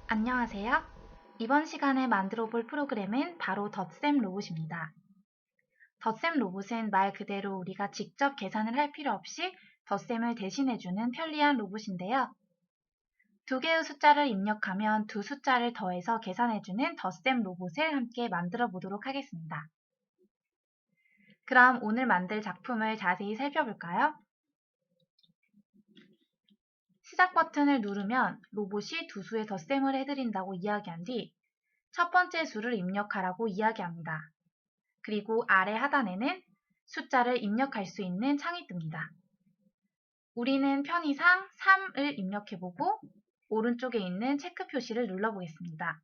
안녕하세요. 이번 시간에 만들어 볼 프로그램은 바로 덧셈 로봇입니다. 덧셈 로봇은 말 그대로 우리가 직접 계산을 할 필요 없이 덧셈을 대신해주는 편리한 로봇인데요. 두 개의 숫자를 입력하면 두 숫자를 더해서 계산해주는 덧셈 로봇을 함께 만들어 보도록 하겠습니다. 그럼 오늘 만들 작품을 자세히 살펴볼까요? 시작 버튼을 누르면 로봇이 두 수의 덧셈을 해드린다고 이야기한 뒤 첫 번째 수를 입력하라고 이야기합니다. 그리고 아래 하단에는 숫자를 입력할 수 있는 창이 뜹니다. 우리는 편의상 3을 입력해보고 오른쪽에 있는 체크 표시를 눌러보겠습니다.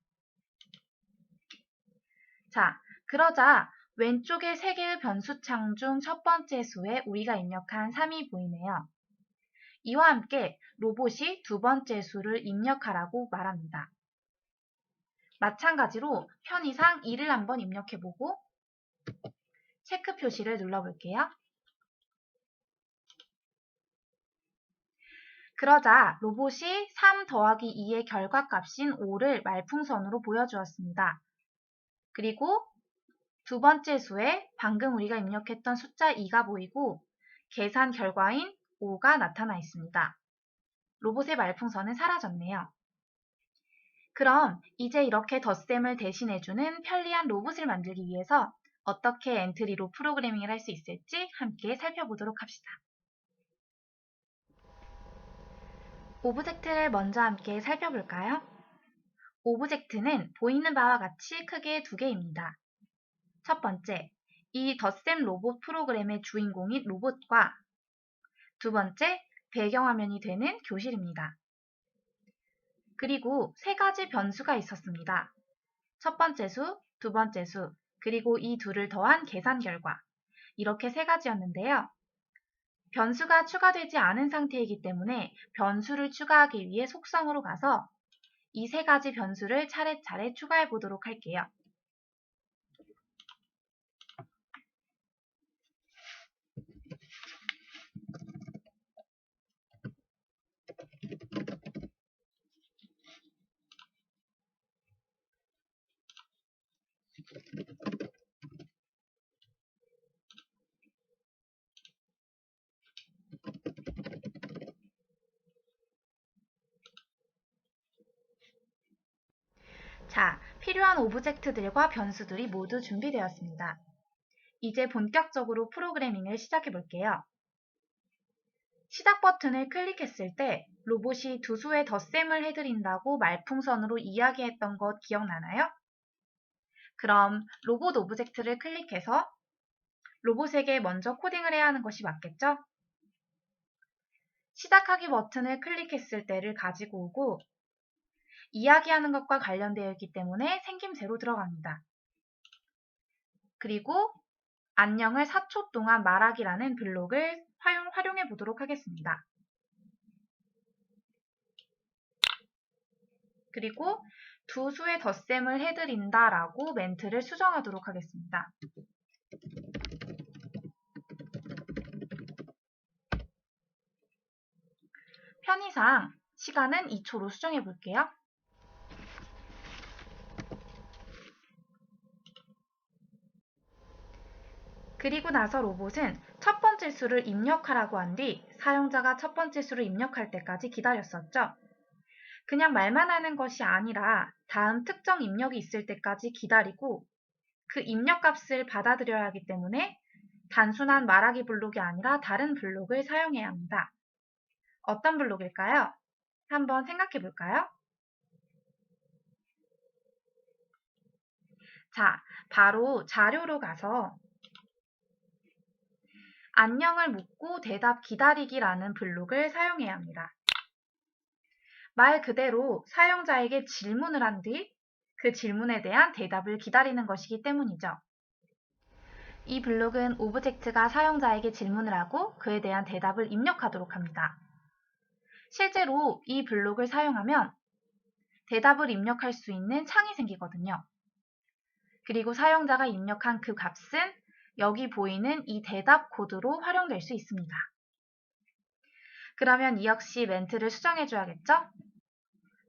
자, 그러자 왼쪽에 3개의 변수창 중 첫 번째 수에 우리가 입력한 3이 보이네요. 이와 함께 로봇이 두 번째 수를 입력하라고 말합니다. 마찬가지로 편의상 2를 한번 입력해보고 체크 표시를 눌러볼게요. 그러자 로봇이 3 더하기 2의 결과값인 5를 말풍선으로 보여주었습니다. 그리고 두 번째 수에 방금 우리가 입력했던 숫자 2가 보이고 계산 결과인 5가 나타나 있습니다. 로봇의 말풍선은 사라졌네요. 그럼 이제 이렇게 덧셈을 대신해주는 편리한 로봇을 만들기 위해서 어떻게 엔트리로 프로그래밍을 할 수 있을지 함께 살펴보도록 합시다. 오브젝트를 먼저 함께 살펴볼까요? 오브젝트는 보이는 바와 같이 크게 두 개입니다. 첫 번째, 이 덧셈 로봇 프로그램의 주인공인 로봇과 두 번째, 배경화면이 되는 교실입니다. 그리고 세 가지 변수가 있었습니다. 첫 번째 수, 두 번째 수, 그리고 이 둘을 더한 계산 결과. 이렇게 세 가지였는데요. 변수가 추가되지 않은 상태이기 때문에 변수를 추가하기 위해 속성으로 가서 이 세 가지 변수를 차례차례 추가해 보도록 할게요. 자, 필요한 오브젝트들과 변수들이 모두 준비되었습니다. 이제 본격적으로 프로그래밍을 시작해 볼게요. 시작 버튼을 클릭했을 때 로봇이 두 수의 덧셈을 해드린다고 말풍선으로 이야기했던 것 기억나나요? 그럼 로봇 오브젝트를 클릭해서 로봇에게 먼저 코딩을 해야 하는 것이 맞겠죠? 시작하기 버튼을 클릭했을 때를 가지고 오고 이야기하는 것과 관련되어 있기 때문에 생김새로 들어갑니다. 그리고 안녕을 4초 동안 말하기라는 블록을 활용해 보도록 하겠습니다. 그리고 두 수의 덧셈을 해드린다 라고 멘트를 수정하도록 하겠습니다. 편의상 시간은 2초로 수정해 볼게요. 그리고 나서 로봇은 첫 번째 수를 입력하라고 한 뒤 사용자가 첫 번째 수를 입력할 때까지 기다렸었죠. 그냥 말만 하는 것이 아니라 다음 특정 입력이 있을 때까지 기다리고 그 입력값을 받아들여야 하기 때문에 단순한 말하기 블록이 아니라 다른 블록을 사용해야 합니다. 어떤 블록일까요? 한번 생각해 볼까요? 자, 바로 자료로 가서 안녕을 묻고 대답 기다리기라는 블록을 사용해야 합니다. 말 그대로 사용자에게 질문을 한 뒤 그 질문에 대한 대답을 기다리는 것이기 때문이죠. 이 블록은 오브젝트가 사용자에게 질문을 하고 그에 대한 대답을 입력하도록 합니다. 실제로 이 블록을 사용하면 대답을 입력할 수 있는 창이 생기거든요. 그리고 사용자가 입력한 그 값은 여기 보이는 이 대답 코드로 활용될 수 있습니다. 그러면 이 역시 멘트를 수정해 줘야겠죠?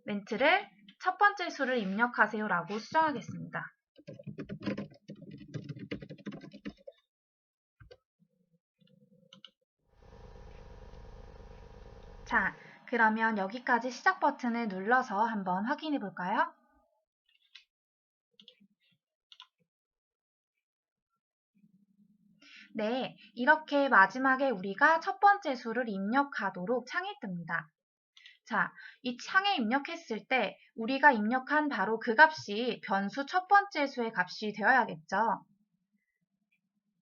멘트를 첫 번째 수를 입력하세요 라고 수정하겠습니다. 자, 그러면 여기까지 시작 버튼을 눌러서 한번 확인해 볼까요? 네, 이렇게 마지막에 우리가 첫 번째 수를 입력하도록 창이 뜹니다. 자, 이 창에 입력했을 때 우리가 입력한 바로 그 값이 변수 첫 번째 수의 값이 되어야겠죠.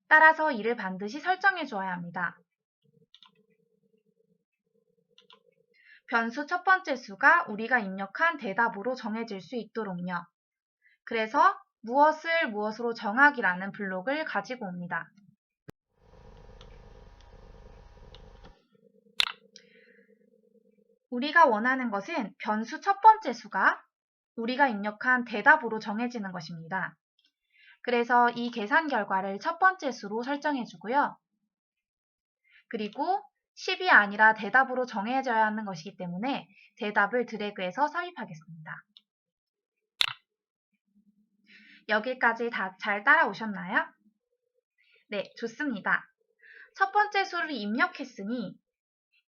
따라서 이를 반드시 설정해 주어야 합니다. 변수 첫 번째 수가 우리가 입력한 대답으로 정해질 수 있도록요. 그래서 무엇을 무엇으로 정하기라는 블록을 가지고 옵니다. 우리가 원하는 것은 변수 첫 번째 수가 우리가 입력한 대답으로 정해지는 것입니다. 그래서 이 계산 결과를 첫 번째 수로 설정해 주고요. 그리고 10이 아니라 대답으로 정해져야 하는 것이기 때문에 대답을 드래그해서 삽입하겠습니다. 여기까지 다 잘 따라오셨나요? 네, 좋습니다. 첫 번째 수를 입력했으니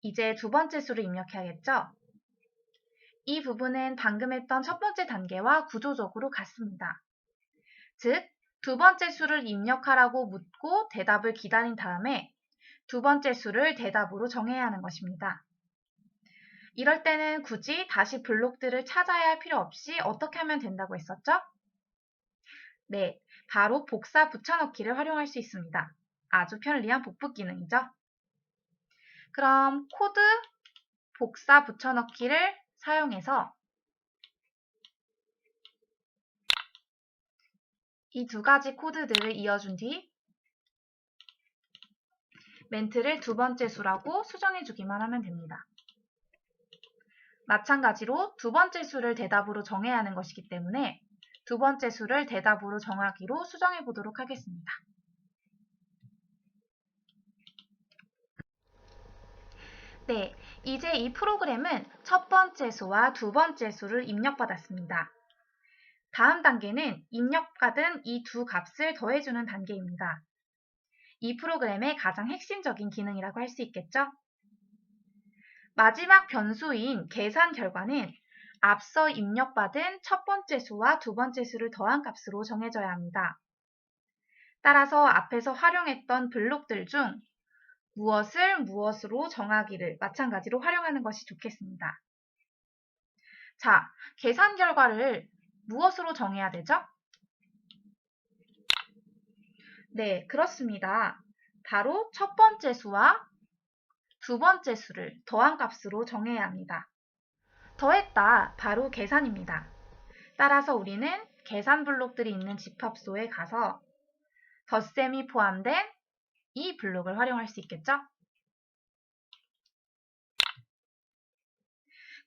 이제 두 번째 수를 입력해야겠죠? 이 부분은 방금 했던 첫 번째 단계와 구조적으로 같습니다. 즉, 두 번째 수를 입력하라고 묻고 대답을 기다린 다음에 두 번째 수를 대답으로 정해야 하는 것입니다. 이럴 때는 굳이 다시 블록들을 찾아야 할 필요 없이 어떻게 하면 된다고 했었죠? 네, 바로 복사 붙여넣기를 활용할 수 있습니다. 아주 편리한 복붙 기능이죠. 그럼 코드 복사 붙여넣기를 사용해서 이 두 가지 코드들을 이어준 뒤 멘트를 두 번째 수라고 수정해 주기만 하면 됩니다. 마찬가지로 두 번째 수를 대답으로 정해야 하는 것이기 때문에 두 번째 수를 대답으로 정하기로 수정해 보도록 하겠습니다. 네, 이제 이 프로그램은 첫 번째 수와 두 번째 수를 입력받았습니다. 다음 단계는 입력받은 이 두 값을 더해주는 단계입니다. 이 프로그램의 가장 핵심적인 기능이라고 할 수 있겠죠? 마지막 변수인 계산 결과는 앞서 입력받은 첫 번째 수와 두 번째 수를 더한 값으로 정해져야 합니다. 따라서 앞에서 활용했던 블록들 중 무엇을 무엇으로 정하기를 마찬가지로 활용하는 것이 좋겠습니다. 자, 계산 결과를 무엇으로 정해야 되죠? 네, 그렇습니다. 바로 첫 번째 수와 두 번째 수를 더한 값으로 정해야 합니다. 더했다, 바로 계산입니다. 따라서 우리는 계산 블록들이 있는 집합소에 가서 덧셈이 포함된 이 블록을 활용할 수 있겠죠?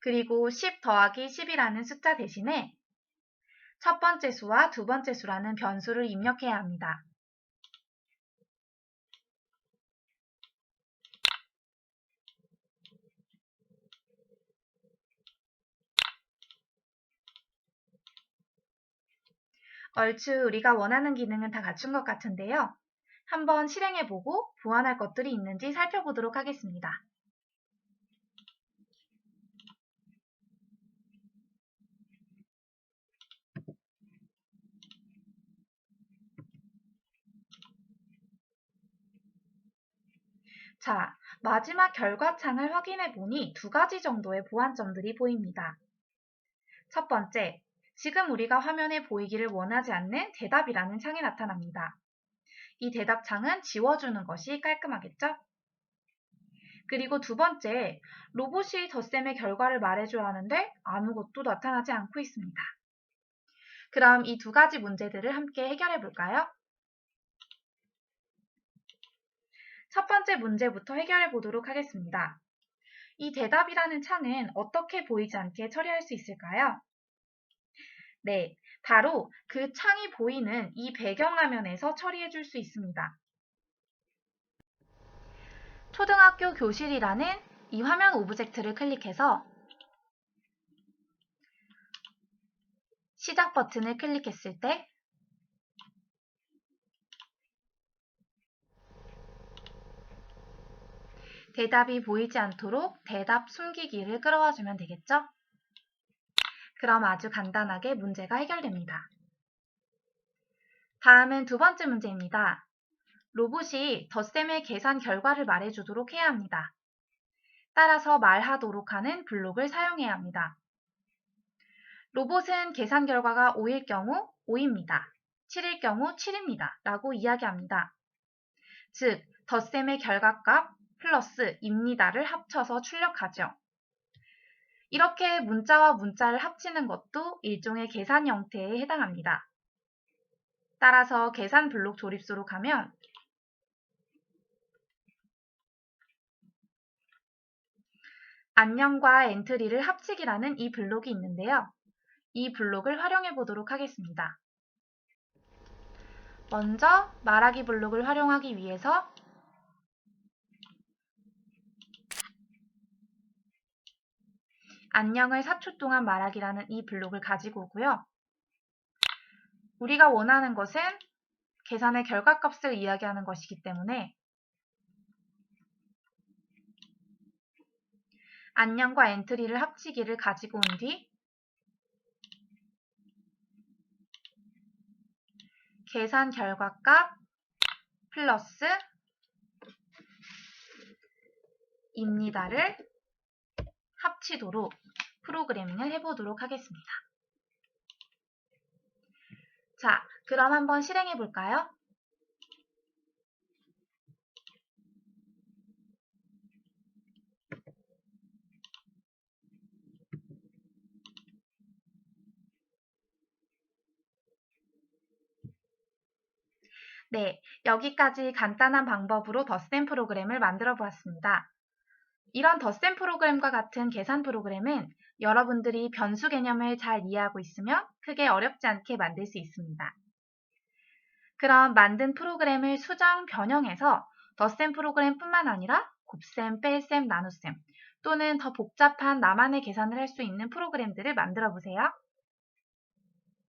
그리고 10 더하기 10이라는 숫자 대신에 첫 번째 수와 두 번째 수라는 변수를 입력해야 합니다. 얼추 우리가 원하는 기능은 다 갖춘 것 같은데요. 한번 실행해보고 보완할 것들이 있는지 살펴보도록 하겠습니다. 자, 마지막 결과창을 확인해보니 두 가지 정도의 보완점들이 보입니다. 첫 번째, 지금 우리가 화면에 보이기를 원하지 않는 대답이라는 창이 나타납니다. 이 대답창은 지워주는 것이 깔끔하겠죠? 그리고 두 번째, 로봇이 덧셈의 결과를 말해줘야 하는데 아무것도 나타나지 않고 있습니다. 그럼 이 두 가지 문제들을 함께 해결해 볼까요? 첫 번째 문제부터 해결해 보도록 하겠습니다. 이 대답이라는 창은 어떻게 보이지 않게 처리할 수 있을까요? 네, 바로 그 창이 보이는 이 배경화면에서 처리해 줄 수 있습니다. 초등학교 교실이라는 이 화면 오브젝트를 클릭해서 시작 버튼을 클릭했을 때 대답이 보이지 않도록 대답 숨기기를 끌어와주면 되겠죠? 그럼 아주 간단하게 문제가 해결됩니다. 다음은 두 번째 문제입니다. 로봇이 덧셈의 계산 결과를 말해주도록 해야 합니다. 따라서 말하도록 하는 블록을 사용해야 합니다. 로봇은 계산 결과가 5일 경우 5입니다. 7일 경우 7입니다. 라고 이야기합니다. 즉, 덧셈의 결과값 플러스 입니다를 합쳐서 출력하죠. 이렇게 문자와 문자를 합치는 것도 일종의 계산 형태에 해당합니다. 따라서 계산 블록 조립수로 가면 안녕과 엔트리를 합치기라는 이 블록이 있는데요. 이 블록을 활용해 보도록 하겠습니다. 먼저 말하기 블록을 활용하기 위해서 안녕을 4초 동안 말하기라는 이 블록을 가지고 오고요. 우리가 원하는 것은 계산의 결과값을 이야기하는 것이기 때문에 안녕과 엔트리를 합치기를 가지고 온 뒤 계산 결과값 플러스 입니다를 합치도록 프로그래밍을 해보도록 하겠습니다. 자, 그럼 한번 실행해 볼까요? 네, 여기까지 간단한 방법으로 덧셈 프로그램을 만들어 보았습니다. 이런 덧셈 프로그램과 같은 계산 프로그램은 여러분들이 변수 개념을 잘 이해하고 있으면 크게 어렵지 않게 만들 수 있습니다. 그럼 만든 프로그램을 수정, 변형해서 덧셈 프로그램뿐만 아니라 곱셈, 뺄셈, 나눗셈 또는 더 복잡한 나만의 계산을 할 수 있는 프로그램들을 만들어 보세요.